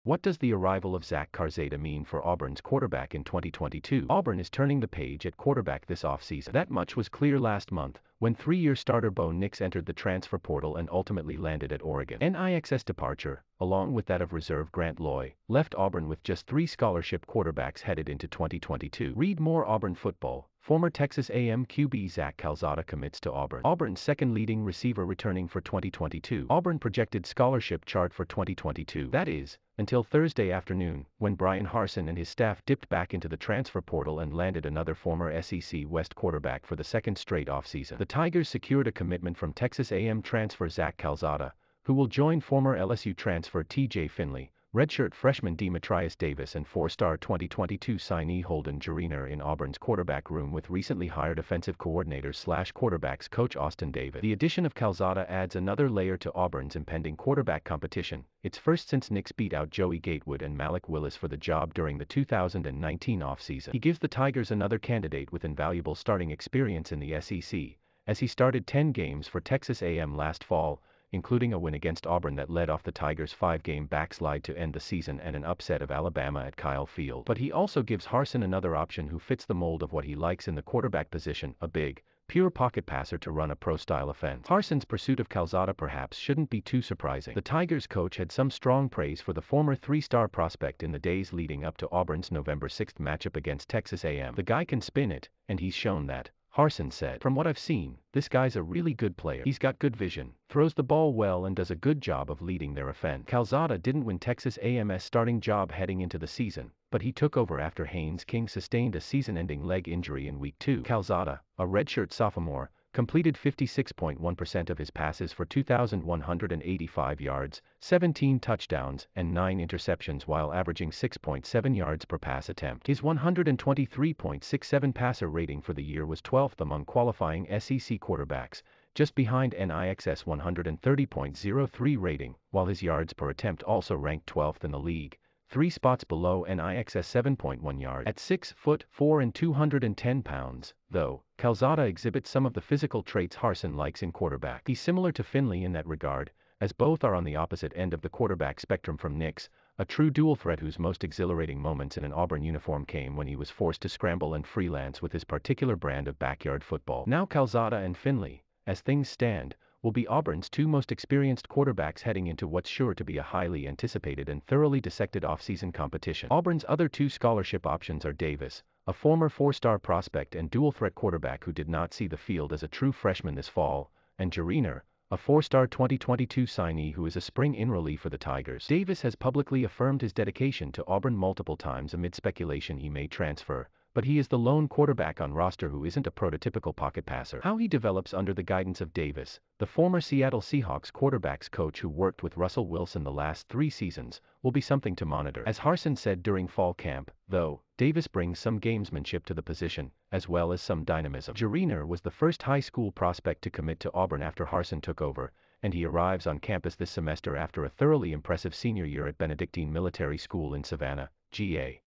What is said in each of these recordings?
What does the arrival of Zach Karzada mean for Auburn's quarterback in 2022? Auburn is turning the page at quarterback this offseason. That much was clear last month, when three-year starter Bo Nix entered the transfer portal and ultimately landed at Oregon. Nix's departure, along with that of reserve Grant Loy, left Auburn with just 3 scholarship quarterbacks headed into 2022. Read more Auburn football. Former Texas A&M QB Zach Calzada commits to Auburn. Auburn's second leading receiver returning for 2022. Auburn projected scholarship chart for 2022. That is, until Thursday afternoon, when Bryan Harsin and his staff dipped back into the transfer portal and landed another former SEC West quarterback for the second straight offseason. The Tigers secured a commitment from Texas A&M transfer Zach Calzada, who will join former LSU transfer TJ Finley, redshirt freshman Dematrius Davis and 4-star 2022 signee Holden Geriner in Auburn's quarterback room with recently hired offensive coordinator/quarterbacks coach Austin Davis. The addition of Calzada adds another layer to Auburn's impending quarterback competition, its first since Nix beat out Joey Gatewood and Malik Willis for the job during the 2019 offseason. He gives the Tigers another candidate with invaluable starting experience in the SEC, as he started 10 games for Texas A&M last fall, including a win against Auburn that led off the Tigers' 5-game backslide to end the season and an upset of Alabama at Kyle Field. But he also gives Harsin another option who fits the mold of what he likes in the quarterback position, a big, pure pocket passer to run a pro-style offense. Harsin's pursuit of Calzada perhaps shouldn't be too surprising. The Tigers coach had some strong praise for the former 3-star prospect in the days leading up to Auburn's November 6 matchup against Texas A&M. The guy can spin it, and he's shown that, Harsin said. From what I've seen, this guy's a really good player. He's got good vision, throws the ball well and does a good job of leading their offense. Calzada didn't win Texas A&M's starting job heading into the season, but he took over after Haynes King sustained a season-ending leg injury in week 2. Calzada, a redshirt sophomore, completed 56.1% of his passes for 2,185 yards, 17 touchdowns, and 9 interceptions while averaging 6.7 yards per pass attempt. His 123.67 passer rating for the year was 12th among qualifying SEC quarterbacks, just behind Nix's 130.03 rating, while his yards per attempt also ranked 12th in the league, 3 spots below Nix's 7.1 yards. At 6'4" and 210 pounds, though, Calzada exhibits some of the physical traits Harsin likes in quarterback. He's similar to Finley in that regard, as both are on the opposite end of the quarterback spectrum from Nix, a true dual threat whose most exhilarating moments in an Auburn uniform came when he was forced to scramble and freelance with his particular brand of backyard football. Now Calzada and Finley, as things stand, will be Auburn's 2 most experienced quarterbacks heading into what's sure to be a highly anticipated and thoroughly dissected offseason competition. Auburn's other 2 scholarship options are Davis, a former 4-star prospect and dual-threat quarterback who did not see the field as a true freshman this fall, and Geriner, a 4-star 2022 signee who is a spring enrollee for the Tigers. Davis has publicly affirmed his dedication to Auburn multiple times amid speculation he may transfer, but he is the lone quarterback on roster who isn't a prototypical pocket passer. How he develops under the guidance of Davis, the former Seattle Seahawks quarterbacks coach who worked with Russell Wilson the last 3 seasons, will be something to monitor. As Harsin said during fall camp, though, Davis brings some gamesmanship to the position, as well as some dynamism. Geriner was the first high school prospect to commit to Auburn after Harsin took over, and he arrives on campus this semester after a thoroughly impressive senior year at Benedictine Military School in Savannah, GA.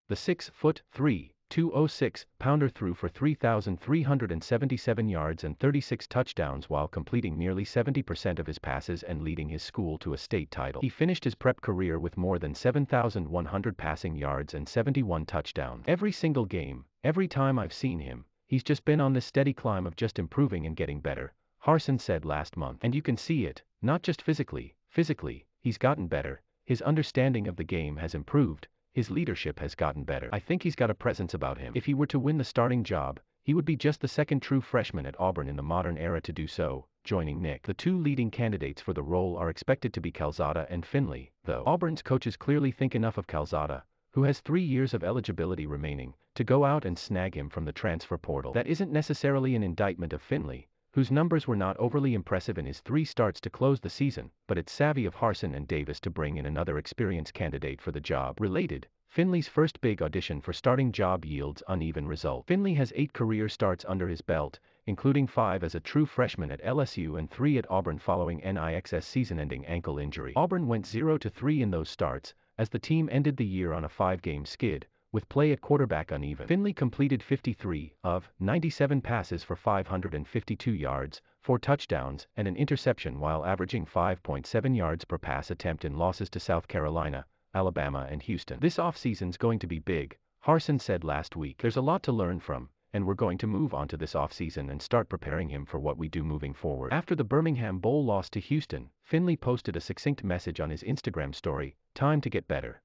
The 6'3", 206-pounder threw for 3,377 yards and 36 touchdowns while completing nearly 70% of his passes and leading his school to a state title. He finished his prep career with more than 7,100 passing yards and 71 touchdowns. Every single game, every time I've seen him, he's just been on this steady climb of just improving and getting better, Harsin said last month. And you can see it, not just physically, he's gotten better, his understanding of the game has improved, his leadership has gotten better. I think he's got a presence about him. If he were to win the starting job, he would be just the second true freshman at Auburn in the modern era to do so, joining Nick. The 2 leading candidates for the role are expected to be Calzada and Finley, though Auburn's coaches clearly think enough of Calzada, who has 3 years of eligibility remaining, to go out and snag him from the transfer portal. That isn't necessarily an indictment of Finley, whose numbers were not overly impressive in his 3 starts to close the season, but it's savvy of Harsin and Davis to bring in another experienced candidate for the job. Related, Finley's first big audition for starting job yields uneven results. Finley has 8 career starts under his belt, including 5 as a true freshman at LSU and 3 at Auburn following Nix's season-ending ankle injury. Auburn went 0-3 in those starts, as the team ended the year on a 5-game skid, with play at quarterback uneven. Finley completed 53 of 97 passes for 552 yards, 4 touchdowns, and an interception while averaging 5.7 yards per pass attempt in losses to South Carolina, Alabama and Houston. This offseason's going to be big, Harsin said last week. There's a lot to learn from, and we're going to move on to this offseason and start preparing him for what we do moving forward. After the Birmingham Bowl loss to Houston, Finley posted a succinct message on his Instagram story: "Time to get better.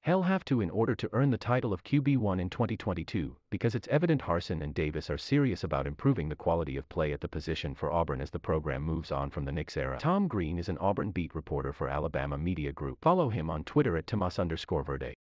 Hell have to in order to earn the title of QB1 in 2022, because it's evident Harsin and Davis are serious about improving the quality of play at the position for Auburn as the program moves on from the Nix era." Tom Green is an Auburn beat reporter for Alabama Media Group. Follow him on Twitter at Tomas_Verde.